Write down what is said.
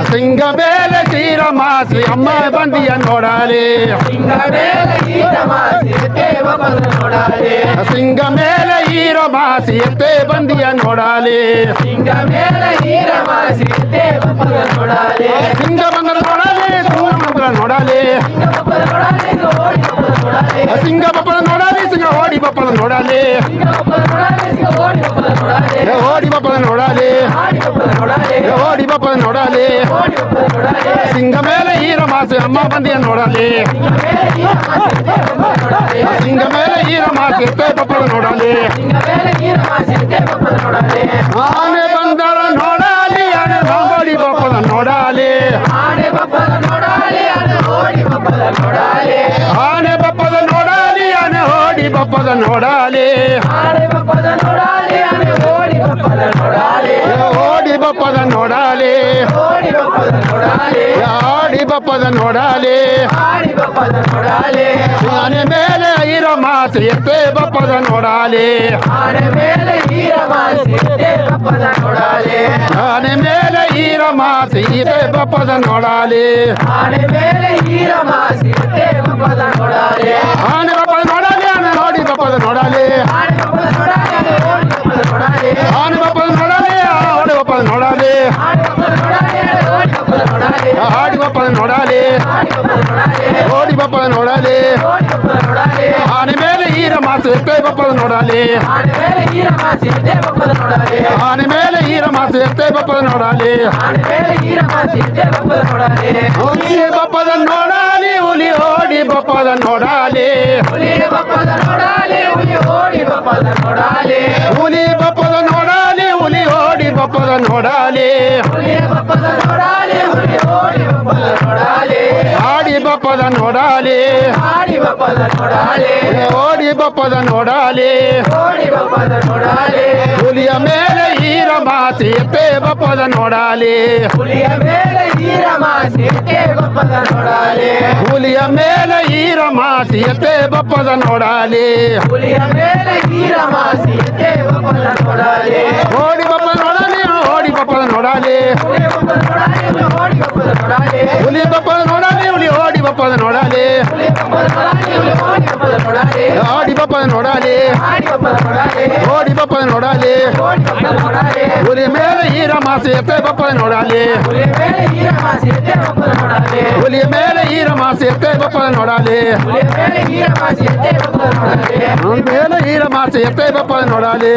ಸಿಂಗ ಮೇಲೆ ಶ್ರೀರಮಾಸಿ ಅಮ್ಮ ಬಂದಿಯ ನೋಡಾಲೆ ಸಿಂಗ ಮೇಲೆ ಈರಮಾಸಿ ಎತ್ತೆ ಬಂದಿಯ ನೋಡಾಲೆ ಸಿಂಗ ಬಂದ ನೋಡಾಲೆ ಮಕ್ಕಳ ನೋಡಾಲೆ ಸಿಂಗ ಬಪ್ಪದ ನೋಡಾಲೆ ಸಿಂಗ ಓಡಿ ಬಪ್ಪದ ನೋಡಾಲೆ ಓಡಿ ಬಪ್ಪದ ನೋಡಾಲೆ ಓಡಿ ಬಪ್ಪದ ನೋಡಾಲೆ ಸಿಂಗ ಮೇಲೆ ಈರಮಾಸಿ ಅಮ್ಮ ಬಂದಿಯ ನೋಡಾಲೆ ಸಿಂಗ ಮೇಲೆ ಈರಮಾಸಿ ಎತ್ತೆ ಬಪ್ಪದ ನೋಡಾಲೆ ಆನೆ ಬಂದರ ನೋಡಾಲಿ ಆನೆ ಓಡಿ ಬಪ್ಪದ ನೋಡಾಲೆ ಆನೆ ಬಪ್ಪದ ನೋಡಾಲಿ ಆನೆ ಓಡಿ ಬಪ್ಪದ ನೋಡಾಲೆ ಆನೆ ಬಪ್ಪದ ನೋಡಾಲಿ ಆನೆ ಓಡಿ ಬಪ್ಪದ ನೋಡಾಲೆ ಆನೆ ಬಪ್ಪದ ನೋಡಾಲಿ ಆನೆ ಓಡಿ ಬಪ್ಪದ ನೋಡಾಲೆ ಓಡಿ ಬಪ್ಪದ ನೋಡಾಲೆ ಓಡಿ ಬಪ್ಪದ ನೋಡಾಲೆ ಆಡಿ ಬಪ್ಪದ ನೋಡಾಲೆ ಆಡಿ ಬಪ್ಪದ ನೋಡಾಲೆ ಆನೆ ಮೇಲೆ ಈರಮಾಸಿ ಎತ್ತೆ ಬಪ್ಪದ ನೋಡಾಲೆ ಆನೆ ಮೇಲೆ ಈರಮಾಸಿ ಎತ್ತೆ ಬಪ್ಪದ ನೋಡಾಲೆ ಆನೆ ಮೇಲೆ ಈರಮಾಸಿ ಎತ್ತೆ ಬಪ್ಪದ ನೋಡಾಲೆ ಆನೆ ಮೇಲೆ ಈರಮಾಸಿ ಎತ್ತೆ ಬಪ್ಪದ ನೋಡಾಲೆ ಆನೆ ಬಪ್ಪದ ನೋಡಾಲೆ ಆನೆ ಓಡಿ ಬಪ್ಪದ ನೋಡಾಲೆ ಆನೆ ಬಪ್ಪದ ನೋಡಾಲೆ ಆನೆ ಬಪ್ಪದ ನೋಡಾಲೆ ಓಡಿ ಬಪ್ಪದ ನೋಡಾಲೆ ಆಡಿ ಬಪ್ಪದ ನೋಡಾಲೆ ಓಡಿ ಬಪ್ಪದ ನೋಡಾಲೆ ಆನೆ ಮೇಲೆ ಈರಮಾಸಿ ಎತ್ತೆ ಬಪ್ಪದ ನೋಡಾಲೆ ಆನೆ ಮೇಲೆ ಈರಮಾಸಿ ಎತ್ತೆ ಬಪ್ಪದ ನೋಡಾಲೆ ಹುಲಿ ಬಪ್ಪದ ನೋಡಾಲೆ ಹುಲಿ ಓಡಿ ಬಪ್ಪದ ನೋಡಾಲೆ ಹುಲಿ ಬಪ್ಪದ ನೋಡಾಲೆ ಹುಲಿ ಓಡಿ ಬಪ್ಪದ ನೋಡಾಲೆ ಹುಲಿ ಬಪ್ಪದ ನೋಡಾಲೆ ಹುಲಿ ಓಡಿ ಬಪ್ಪದ ನೋಡಾಲೆ ಹುಲಿ ಬಪ್ಪದ ನೋಡಾಲೆ ಹುಲಿ ಓಡಿ ಬಪ್ಪದ ನೋಡಾಲೆ ಆಡಿ ಬಪ್ಪದ ನೋಡಾಲೆ ಆಡಿ ಬಪ್ಪದ ನೋಡಾಲೆ ಓಡಿ ಬಪ್ಪದ ನೋಡಾಲೆ ಓಡಿ ಬಪ್ಪದ ನೋಡಾಲೆ ಹುಲಿಯ ಮೇಲೆ ಈರಮಾಸಿ ಎತ್ತೆ ಬಪ್ಪದ ನೋಡಾಲೆ ಹುಲಿಯ ಮೇಲೆ ಈರಮಾಸಿ ಎತ್ತೆ ಬಪ್ಪದ ನೋಡಾಲೆ ಹುಲಿಯ ಮೇಲೆ ಈರಮಾಸಿ ಎತ್ತೆ ಬಪ್ಪದ ನೋಡಾಲೆ ಹುಲಿಯ ಮೇಲೆ ಈರಮಾಸಿ ಎತ್ತೆ ಬಪ್ಪದ ನೋಡಾಲೆ ಓಡಿ ಬಪ್ಪದ ನೋಡಾಲೆ ಓಡಿ ಬಪ್ಪದ ನೋಡಾಲೆ ಹುಲಿ ಬಪ್ಪದ ನೋಡಾಲೆ ಹುಲಿ ಓಡಿ ಬಪ್ಪದ ನೋಡಾಲೆ ಆಡಿ ಬಪ್ಪದ ನೋಡಾಲೆ ಓಡಿ ಬಪ್ಪದ ನೋಡಾಲೆ ಹುಲಿ ಮೇಲೆ ಈರಮಾಸಿ ಎತ್ತೆ ಬಪ್ಪದ ನೋಡಾಲೆ ಹುಲಿಯ ಮೇಲೆ ಈರಮಾಸಿ ಎತ್ತೆ ಬಪ್ಪದ ನೋಡಾಲೆ ಮೇಲೆ ಈರಮಾಸಿ ಎತ್ತೆ ಬಪ್ಪದ ನೋಡಾಲೆ